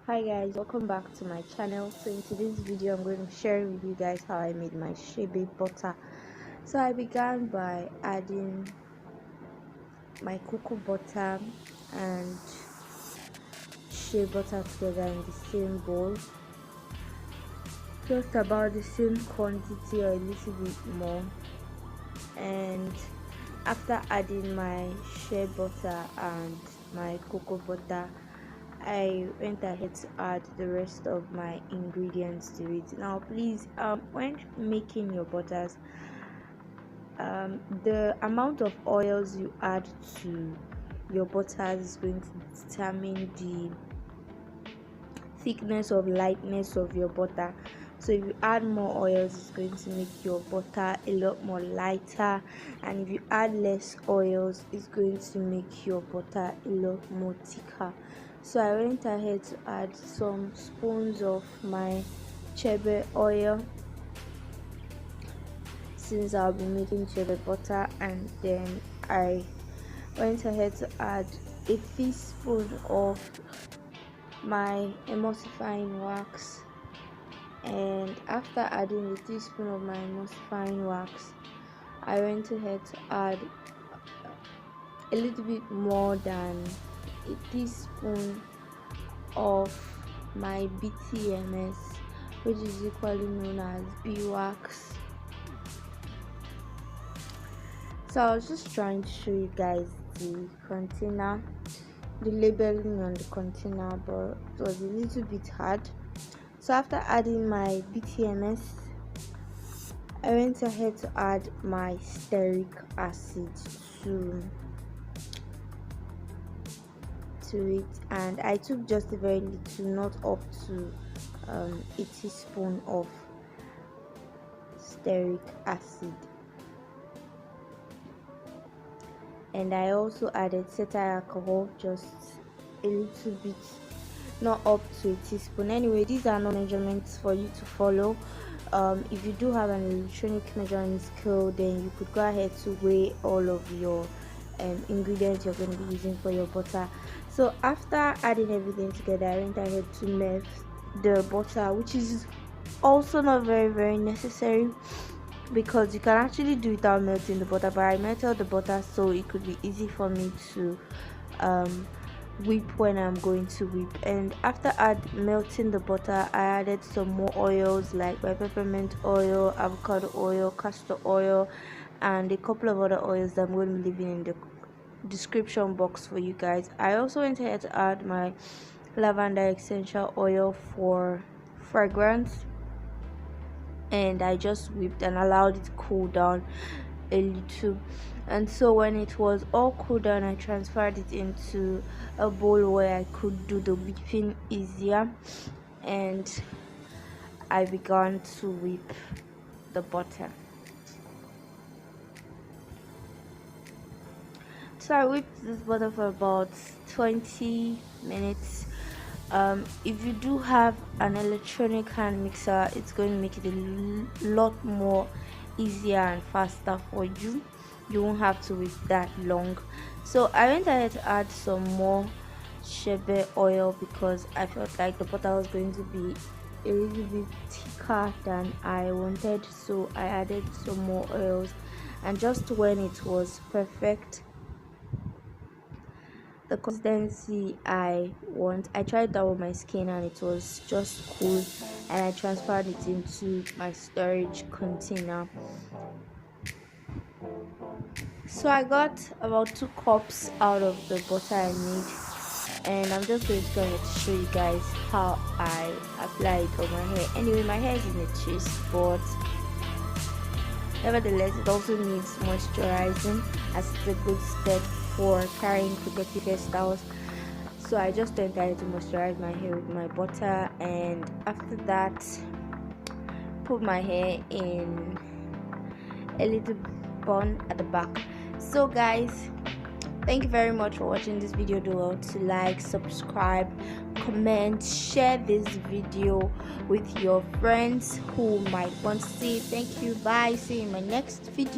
Hi guys, welcome back to my channel. So in today's video I'm going to share with you guys how I made my Chebe butter. So I began by adding my cocoa butter and shea butter together in the same bowl, just about the same quantity or a little bit more. And after adding my shea butter and my cocoa butter, I went ahead to add the rest of my ingredients to it. Now please, when making your butters, the amount of oils you add to your butters is going to determine the thickness or lightness of your butter. So if you add more oils, it's going to make your butter a lot more lighter, and if you add less oils, it's going to make your butter a lot more thicker. So I went ahead to add some spoons of my Chebe oil, since I'll be making Chebe butter, and then I went ahead to add a teaspoon of my emulsifying wax. And after adding a teaspoon of my emulsifying wax, I went ahead to add a little bit more than a teaspoon of my Btms, which is equally known as beeswax. So I was just trying to show you guys the container, the labeling on the container, but it was a little bit hard. So after adding my Btms, I went ahead to add my stearic acid to it, and I took just a very little, not up to a teaspoon of stearic acid. And I also added cetyl alcohol, just a little bit, not up to a teaspoon. Anyway, these are no measurements for you to follow. If you do have an electronic measuring scale, then you could go ahead to weigh all of your ingredients you're going to be using for your butter. So after adding everything together, I went ahead to melt the butter, which is also not very necessary, because you can actually do without melting the butter, but I melted the butter so it could be easy for me to whip when I'm going to whip. And after melting the butter, I added some more oils like my peppermint oil, avocado oil, castor oil, and a couple of other oils that I'm going to be leaving in the description box for you guys. I also went ahead to add my lavender essential oil for fragrance, and I just whipped and allowed it to cool down a little. And so when it was all cooled down, I transferred it into a bowl where I could do the whipping easier, and I began to whip the butter. So I whipped this butter for about 20 minutes. If you do have an electronic hand mixer, it's going to make it a lot more easier and faster for you. You won't have to whip that long. So I went ahead to add some more Chebe oil because I felt like the butter was going to be a little bit thicker than I wanted, so I added some more oils. And just when it was perfect, the consistency I want, I tried that with my skin and it was just cool, and I transferred it into my storage container. So I got about 2 cups out of the butter I made, and I'm just going to go ahead to show you guys how I apply it on my hair. Anyway, my hair is in a twist, but nevertheless it also needs moisturizing, as it's a good step for carrying protective hairstyles. So I just went ahead to moisturize my hair with my butter, and after that put my hair in a little bun at the back. So guys, thank you very much for watching this video. Do well to like, subscribe, comment, share this video with your friends who might want to see it. Thank you. Bye. See you in my next video.